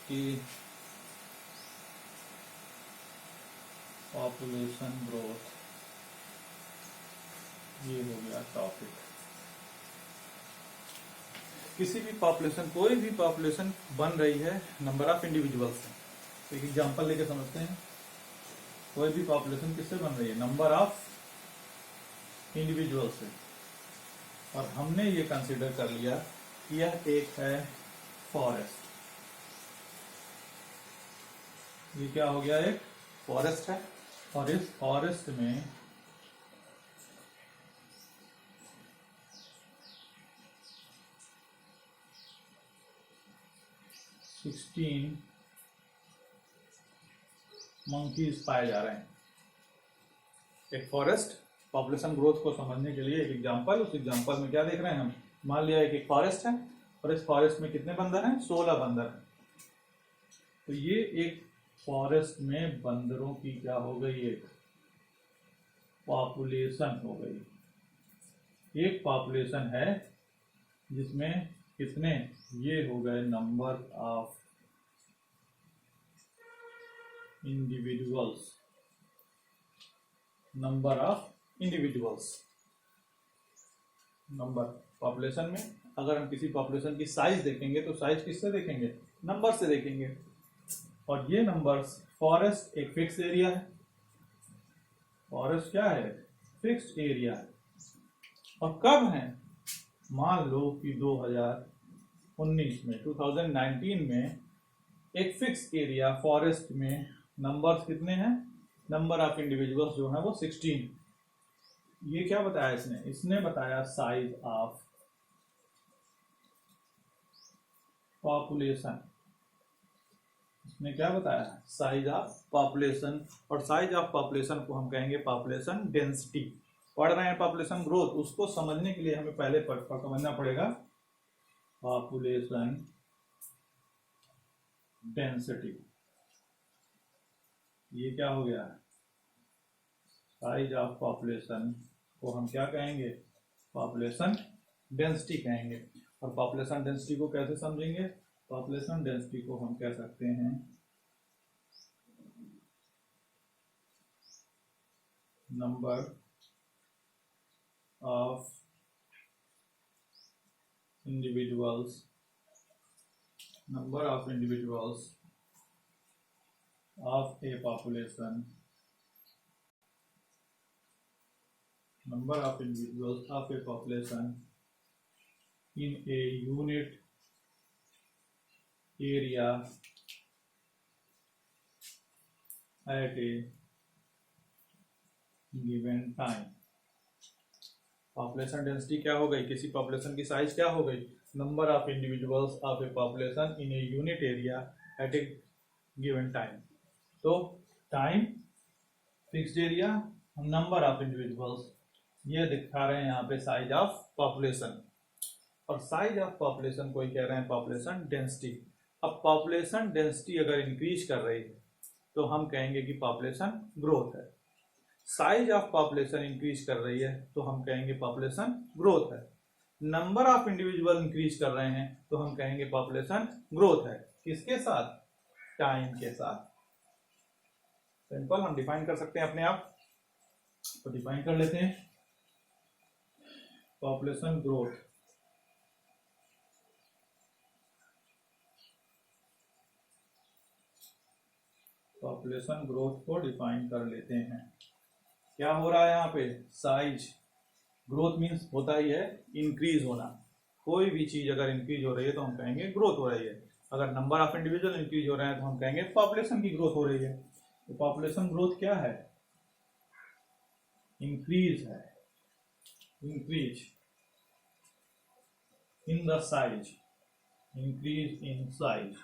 कि population growth, ये हो गया टॉपिक। किसी भी पॉपुलेशन, कोई भी पॉपुलेशन बन रही है नंबर ऑफ इंडिविजुअल्स से। एक एग्जांपल लेके समझते हैं। कोई भी पॉपुलेशन किससे बन रही है? नंबर ऑफ इंडिविजुअल से। और हमने ये कंसीडर कर लिया कि यह एक है फॉरेस्ट। ये क्या हो गया? एक फॉरेस्ट है। और इस फॉरेस्ट में सिक्सटीन मंकीज पाए जा रहे हैं। एक फॉरेस्ट, पॉपुलेशन ग्रोथ को समझने के लिए एक एग्जांपल। उस एग्जांपल में क्या देख रहे हैं हम? मान लिया एक फॉरेस्ट है और इस फॉरेस्ट में कितने बंदर हैं? 16 बंदर हैं। तो ये एक फॉरेस्ट में बंदरों की क्या हो गई? एक पॉपुलेशन हो गई। एक पॉपुलेशन है जिसमें कितने? ये हो गए number of individuals. Number of individuals, number. Population में अगर हम किसी पॉपुलेशन की साइज देखेंगे तो साइज किससे देखेंगे? नंबर से देखेंगे। और ये नंबर्स, फॉरेस्ट एक फिक्स एरिया है। फॉरेस्ट क्या है? फिक्स्ड एरिया है। और कब है? मान लो कि 2019 में, 2019 में एक फिक्स एरिया फॉरेस्ट में नंबर्स कितने हैं? नंबर ऑफ इंडिविजुअल्स जो है वो 16। ये क्या बताया इसने? इसने बताया साइज ऑफ पॉपुलेशन। इसने क्या बताया? Size of population. और साइज ऑफ पॉपुलेशन को हम कहेंगे पॉपुलेशन डेंसिटी। पढ़ रहे हैं पॉपुलेशन ग्रोथ, उसको समझने के लिए हमें पहले समझना पड़ेगा पॉपुलेशन डेंसिटी। ये क्या हो गया? साइज ऑफ पॉपुलेशन को हम क्या कहेंगे? पॉपुलेशन डेंसिटी कहेंगे। और पॉपुलेशन डेंसिटी को कैसे समझेंगे? पॉपुलेशन डेंसिटी को हम कह सकते हैं number of individuals, number of individuals of a population, number of individuals of a population in a unit area at a given time। Population density क्या हो गई? किसी पॉपुलेशन की साइज क्या हो गई? Number of individuals of a population in a unit area at a given time. तो time, fixed area, number of individuals, ये दिखा रहे हैं यहाँ पे साइज ऑफ पॉपुलेशन। और साइज ऑफ पॉपुलेशन को ही कह रहे हैं पॉपुलेशन डेंसिटी। अब पॉपुलेशन डेंसिटी अगर इंक्रीज कर रही है तो हम कहेंगे कि पॉपुलेशन ग्रोथ है। साइज ऑफ पॉपुलेशन इंक्रीज कर रही है तो हम कहेंगे पॉपुलेशन ग्रोथ है। नंबर ऑफ इंडिविजुअल इंक्रीज कर रहे हैं तो हम कहेंगे पॉपुलेशन ग्रोथ है। किसके साथ? टाइम के साथ। सिंपल हम डिफाइन कर सकते हैं अपने आप। तो डिफाइन कर लेते हैं पॉपुलेशन ग्रोथ। पॉपुलेशन ग्रोथ को डिफाइन कर लेते हैं। क्या हो रहा है यहाँ पे? साइज। ग्रोथ मीन्स होता ही है इंक्रीज होना। कोई भी चीज अगर इंक्रीज हो रही है तो हम कहेंगे ग्रोथ हो रही है। अगर नंबर ऑफ इंडिविजुअल इंक्रीज हो रहे हैं तो हम कहेंगे पॉपुलेशन की ग्रोथ हो रही है। तो पॉपुलेशन ग्रोथ क्या है? इंक्रीज है। Increase in the size, increase in size,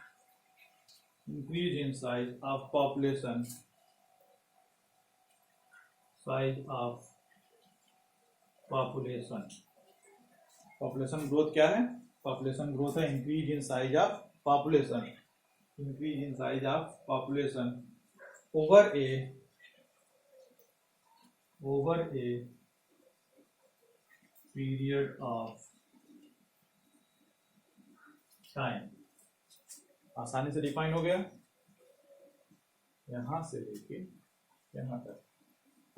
increase in size of population, size of population. Population growth क्या है? पॉपुलेशन ग्रोथ है increase in size of population, increase in size of population over A period of time। आसानी से define हो गया, यहां से लेके यहां तक।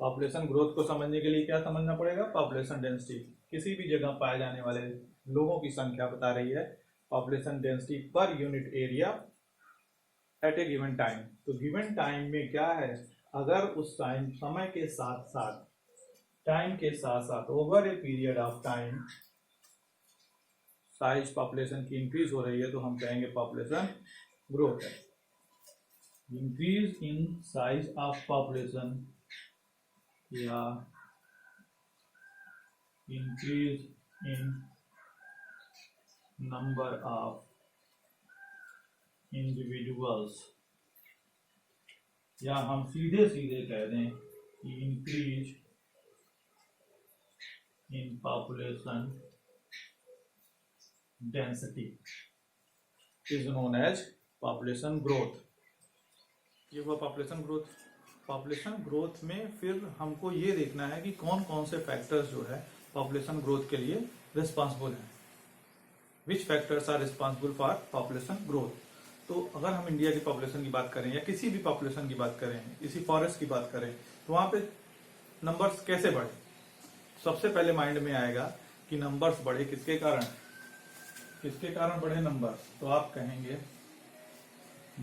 पॉपुलेशन ग्रोथ को समझने के लिए क्या समझना पड़ेगा? पॉपुलेशन डेंसिटी, किसी भी जगह पाए जाने वाले लोगों की संख्या बता रही है, population density per unit area at a given time. तो गिवन टाइम में क्या है, अगर उस टाइम समय के साथ साथ, टाइम के साथ साथ over a period of time size population की इंक्रीज हो रही है, तो हम कहेंगे पॉपुलेशन ग्रोथ है। Increase in size of population या increase in number of individuals, या हम सीधे सीधे कह दें कि increase in population density is known as population growth. ये हुआ पॉपुलेशन ग्रोथ। पॉपुलेशन ग्रोथ में फिर हमको ये देखना है कि कौन कौन से फैक्टर्स जो है पॉपुलेशन ग्रोथ के लिए रिस्पॉन्सिबल हैं। Which factors are responsible for population growth. तो अगर हम इंडिया की पॉपुलेशन की बात करें या किसी भी पॉपुलेशन की बात करें, किसी फॉरेस्ट की बात करें, तो वहां पे नंबर्स कैसे बढ़े? सबसे पहले माइंड में आएगा कि नंबर्स बढ़े किसके कारण? किसके कारण बढ़े नंबर्स? तो आप कहेंगे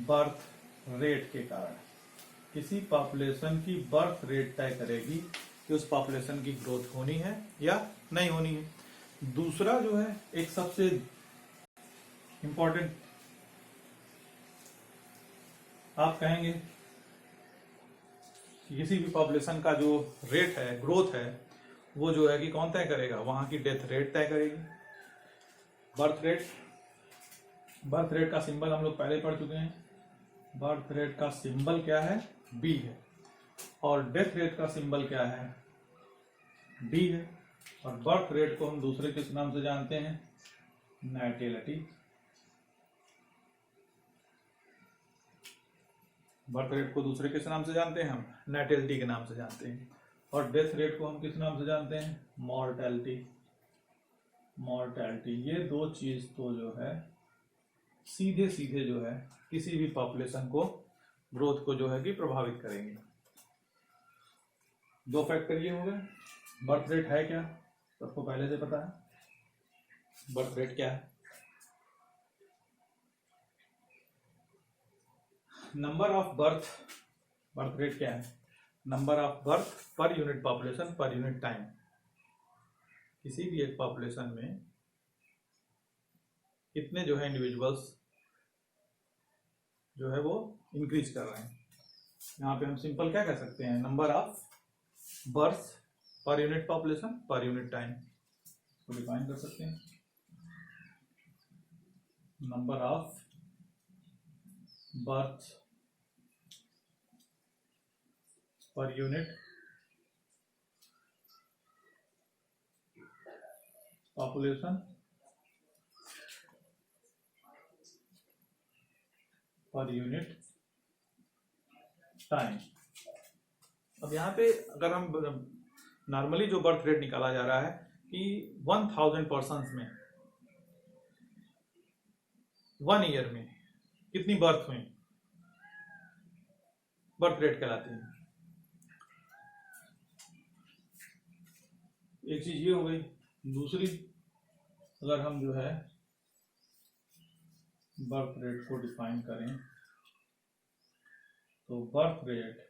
बर्थ रेट के कारण। किसी पॉपुलेशन की बर्थ रेट तय करेगी कि उस पॉपुलेशन की ग्रोथ होनी है या नहीं होनी है। दूसरा जो है, एक सबसे इंपॉर्टेंट, आप कहेंगे कि किसी भी पॉपुलेशन का जो रेट है, ग्रोथ है, वो जो है कि कौन तय करेगा? वहां की डेथ रेट तय करेगी। बर्थ रेट, बर्थ रेट का सिंबल हम लोग पहले पढ़ चुके हैं। बर्थ रेट का सिंबल क्या है? बी है। और डेथ रेट का सिंबल क्या है? डी है। और बर्थ रेट को हम दूसरे किस नाम से जानते हैं? नैटिलिटी। बर्थ रेट को दूसरे किस नाम से जानते हैं? हम नैटिलिटी के नाम से जानते हैं। और डेथ रेट को हम किस नाम से जानते हैं? मॉर्टेलिटी। मॉर्टेलिटी, ये दो चीज तो जो है सीधे सीधे जो है किसी भी पॉपुलेशन को, ग्रोथ को जो है कि प्रभावित करेंगे। दो फैक्टर ये हो गए। बर्थ रेट है क्या? सबको पहले से पता है बर्थ रेट क्या है। Number of birth, birth rate क्या है? Number of birth per unit population per unit time. किसी भी एक पॉपुलेशन में कितने जो है इंडिविजुअल्स जो है वो इंक्रीज कर रहे हैं। यहाँ पे हम सिंपल क्या कह सकते हैं? Number of birth per unit population per unit time को डिफाइन कर सकते हैं। Number of birth per unit population per unit time. अब यहाँ पे अगर हम नॉर्मली जो बर्थ रेट निकाला जा रहा है कि 1000 पर्सन्स में 1 ईयर में कितनी बर्थ हुई, बर्थ रेट कहलाती है। एक चीज ये हो गई। दूसरी, अगर हम जो है बर्थ रेट को डिफाइन करें तो birth rate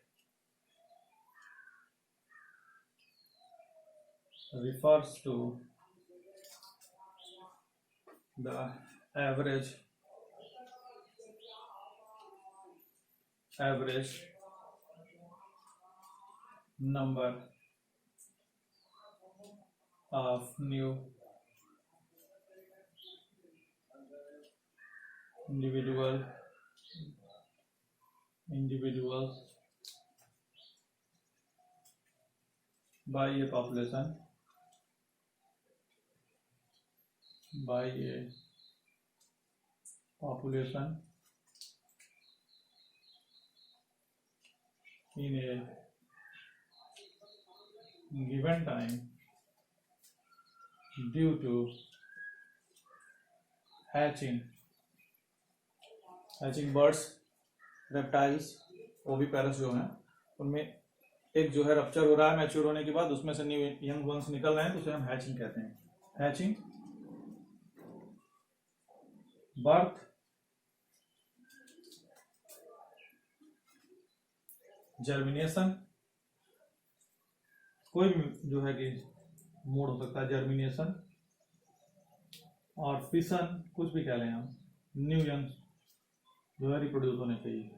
refers to the average number of new individuals by a population in a given time due to hatching hatching birds, reptiles, वो भी पेरेंट्स जो हैं उनमें एक जो है रप्चर हो रहा है मैच्योर होने के बाद, उसमें से न्यू यंग वंस निकल रहे हैं, तो उसे हम हैचिंग कहते हैं। हैचिंग, बर्थ, जर्मिनेशन, कोई जो है कि मोड हो सकता है, जर्मिनेशन और फिशन, कुछ भी कह लें हम, न्यू यंग जो है रिप्रोड्यूस होने चाहिए।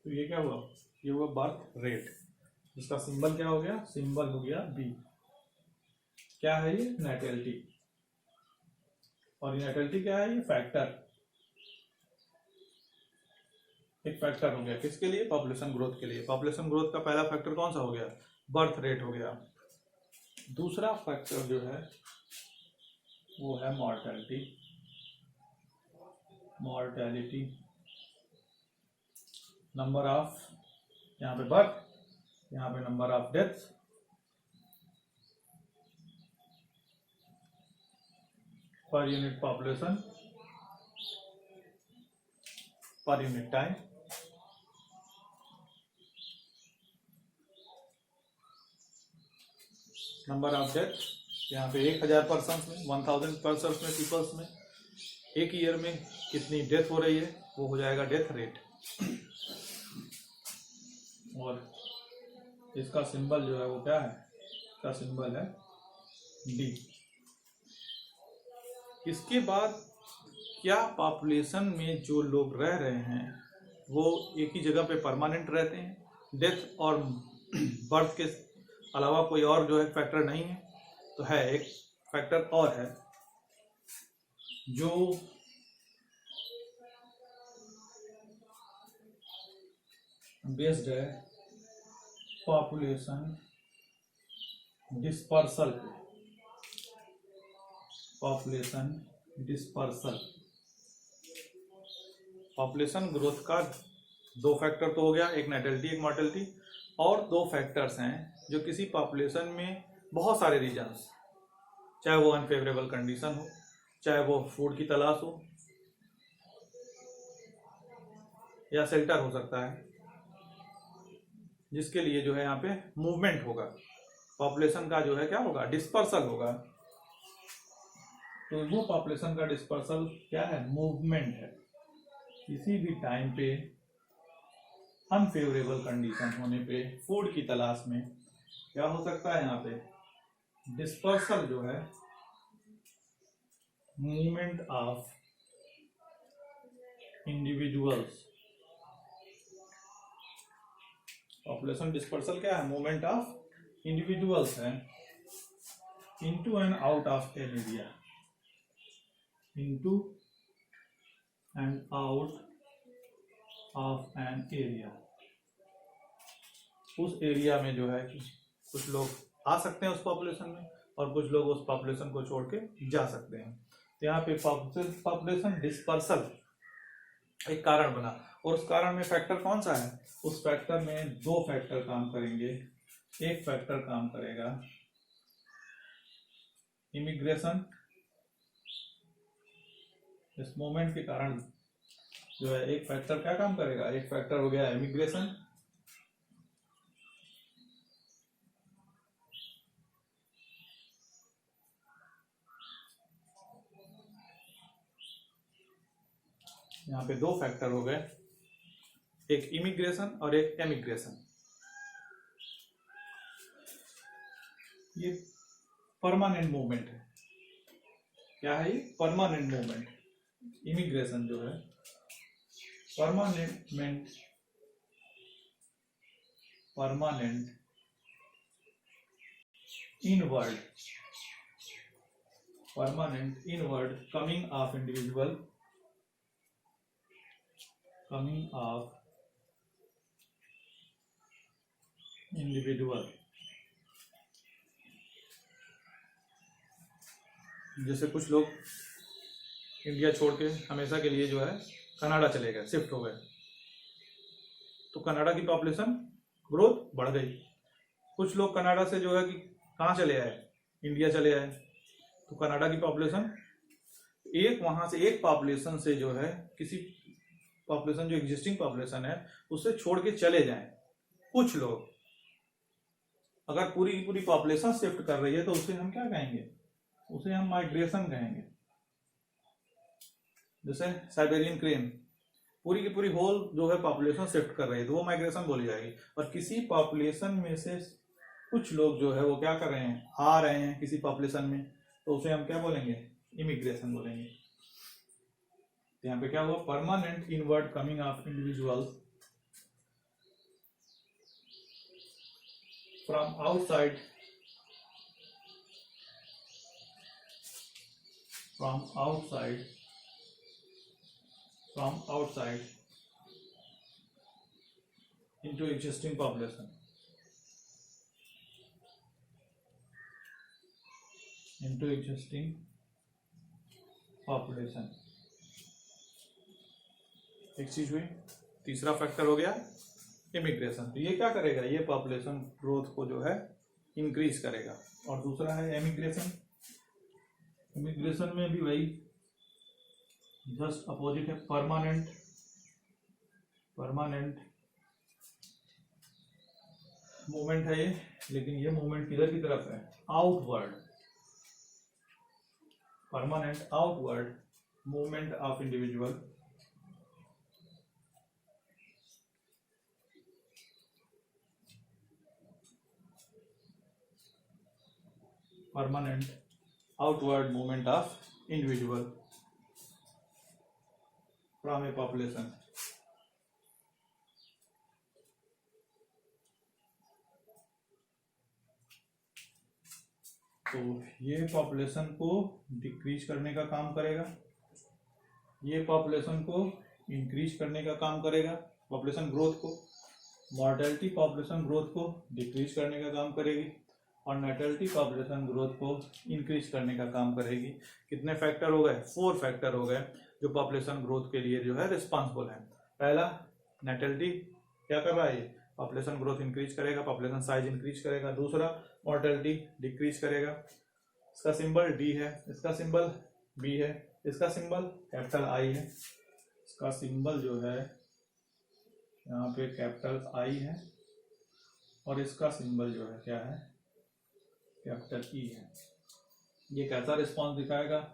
तो ये क्या हुआ, ये हुआ बर्थ रेट, इसका सिंबल क्या हो गया, सिंबल हो गया बी। क्या है ये, नेटेलिटी, और ये नेटेलिटी क्या है, ये फैक्टर, एक फैक्टर हो गया किसके लिए, पॉपुलेशन ग्रोथ के लिए। पॉपुलेशन ग्रोथ का पहला फैक्टर कौन सा हो गया, बर्थ रेट हो गया। दूसरा फैक्टर जो है वो है मॉर्टेलिटी, मॉर्टेलिटी, नंबर ऑफ, यहाँ पे बर्थ, यहाँ पे number of death, per unit population, per unit time. Number of death, यहाँ पे 1000 पर्सन में, 1000 पर्सन में, पीपल्स में एक ईयर में कितनी डेथ हो रही है, वो हो जाएगा डेथ रेट। और इसका सिंबल जो है वो क्या है, इसका सिंबल है डी। इसके बाद क्या पॉपुलेशन में जो लोग रह रहे हैं वो एक ही जगह पे परमानेंट रहते हैं, डेथ और बर्थ के अलावा कोई और जो है फैक्टर नहीं है, तो है एक फैक्टर और है जो बेस्ड है पॉपुलेशन डिस्पर्सल पे, पॉपुलेशन डिस्पर्सल। पॉपुलेशन ग्रोथ का दो फैक्टर तो हो गया, एक नेटेलिटी एक मॉर्टेलिटी, और दो फैक्टर्स हैं जो किसी पॉपुलेशन में बहुत सारे रीजन्स, चाहे वो अनफेवरेबल कंडीशन हो, चाहे वो फूड की तलाश हो, या शेल्टर हो सकता है, जिसके लिए जो है यहाँ पे मूवमेंट होगा, पॉपुलेशन का जो है क्या होगा, डिस्पर्सल होगा। तो वो पॉपुलेशन का डिस्पर्सल क्या है, मूवमेंट है। किसी भी टाइम पे अनफेवरेबल कंडीशन होने पे फूड की तलाश में क्या हो सकता है, यहाँ पे डिस्पर्सल जो है, movement of individuals. Population dispersal क्या है, मूवमेंट ऑफ इंडिविजुअल्स है into and out of an area, into and out of an area. उस एरिया में जो है कि कुछ लोग आ सकते हैं उस पॉपुलेशन में, और कुछ लोग उस पॉपुलेशन को छोड़ के जा सकते हैं। तो यहाँ पे पॉपुलेशन डिस्पर्सल एक कारण बना, और उस कारण में फैक्टर कौन सा है, उस फैक्टर में दो फैक्टर काम करेंगे। एक फैक्टर काम करेगा इमिग्रेशन, इस मूवमेंट के कारण जो है एक फैक्टर क्या काम करेगा, एक फैक्टर हो गया इमिग्रेशन, यहाँ पे दो फैक्टर हो गए, एक इमिग्रेशन और एक एमिग्रेशन। ये परमानेंट मूवमेंट है, क्या है ये, परमानेंट मूवमेंट। इमिग्रेशन जो है permanent inward, permanent inward coming of individual, coming of individual. जैसे कुछ लोग इंडिया छोड़ के हमेशा के लिए जो है कनाडा चले गए, शिफ्ट हो गए, तो कनाडा की पॉपुलेशन ग्रोथ बढ़ गई। कुछ लोग कनाडा से जो है कि कहाँ चले आए, इंडिया चले आए, तो कनाडा की पॉपुलेशन, एक वहां से एक पॉपुलेशन से जो है किसी पॉपुलेशन जो एग्जिस्टिंग पॉपुलेशन है उससे छोड़ के चले जाएं कुछ लोग, अगर पूरी की पूरी पॉपुलेशन शिफ्ट कर रही है तो उसे हम क्या कहेंगे, उसे हम माइग्रेशन कहेंगे। जैसे साइबेरियन क्रेन पूरी की पूरी होल जो है पॉपुलेशन शिफ्ट कर रही है तो वो माइग्रेशन बोली जाएगी। और किसी पॉपुलेशन में से कुछ लोग जो है वो क्या कर रहे हैं, आ रहे हैं किसी पॉपुलेशन में, तो उसे हम क्या बोलेंगे, इमिग्रेशन बोलेंगे। यहाँ पे क्या हुआ, permanent inward coming of individuals from outside into existing population, एक चीज हुई। तीसरा फैक्टर हो गया इमिग्रेशन। तो ये क्या करेगा, ये पॉपुलेशन ग्रोथ को जो है इंक्रीज करेगा। और दूसरा है एमिग्रेशन। इमिग्रेशन में भी वही जस्ट अपोजिट है, परमानेंट मूवमेंट है ये, लेकिन ये मूवमेंट किधर की तरफ है, outward, permanent outward movement of individual from a population। तो ये पॉपुलेशन को डिक्रीज करने का काम करेगा, ये पॉपुलेशन को इंक्रीज करने का काम करेगा, पॉपुलेशन ग्रोथ को। मॉर्टेलिटी पॉपुलेशन ग्रोथ को डिक्रीज करने का काम करेगी और नेटलिटी पॉपुलेशन ग्रोथ को इंक्रीज करने का काम करेगी। कितने फैक्टर हो गए, 4 फैक्टर हो गए जो पॉपुलेशन ग्रोथ के लिए जो है रिस्पॉन्सिबल है। पहला, नेटलिटी क्या कर रहा है, पॉपुलेशन ग्रोथ इंक्रीज करेगा, पॉपुलेशन साइज इंक्रीज करेगा। दूसरा, मॉर्टेलिटी डिक्रीज करेगा। इसका सिंबल डी है, इसका सिंबल बी है, इसका सिंबल कैपिटल आई है, इसका सिंबल जो है यहाँ पे कैपिटल आई है और इसका सिंबल जो है क्या है, कैपिटल ई है। ये कैसा रिस्पॉन्स दिखाएगा,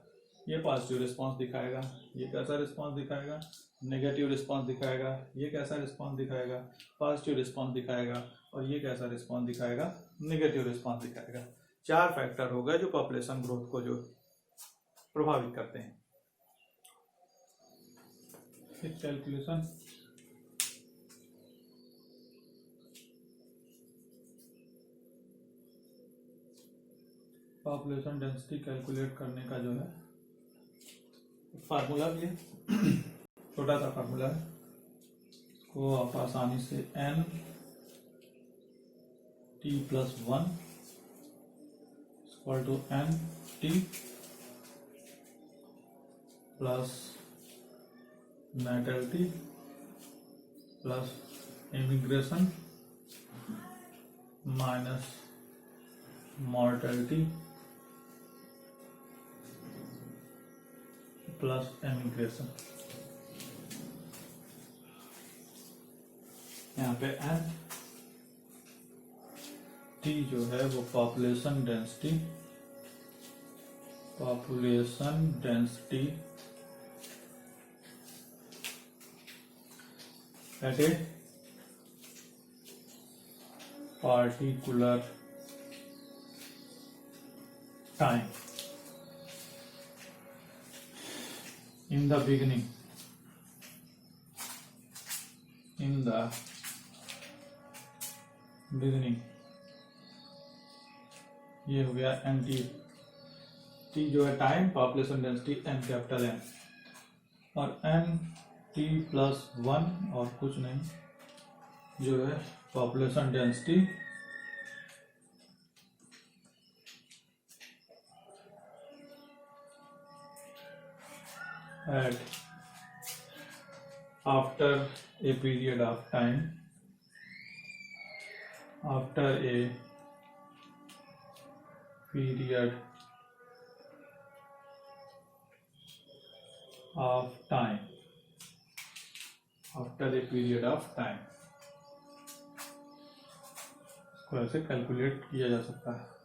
ये पॉजिटिव रिस्पॉन्स दिखाएगा। ये कैसा रिस्पॉन्स दिखाएगा, नेगेटिव रिस्पॉन्स दिखाएगा। ये कैसा रिस्पॉन्स दिखाएगा, पॉजिटिव रिस्पॉन्स दिखाएगा। और ये कैसा रिस्पॉन्स दिखाएगा, नेगेटिव रिस्पॉन्स दिखाएगा। 4 फैक्टर हो गए जो पॉपुलेशन ग्रोथ को जो प्रभावित करते हैं। कैलकुलेशन, पॉपुलेशन डेंसिटी कैलकुलेट करने का जो है फार्मूला भी है, छोटा सा फार्मूला है, को आप आसानी से n t + 1 = n t plus natality plus immigration minus mortality plus emigration. यहाँ पे एन टी जो है वो population density at a particular time in the beginning, ये हो गया एन टी जो है time, population density N capital N, और एन टी + 1 और कुछ नहीं जो है population density at after a period of time, after a period of time, after a period of time, इसको ऐसे कैलकुलेट किया जा सकता है।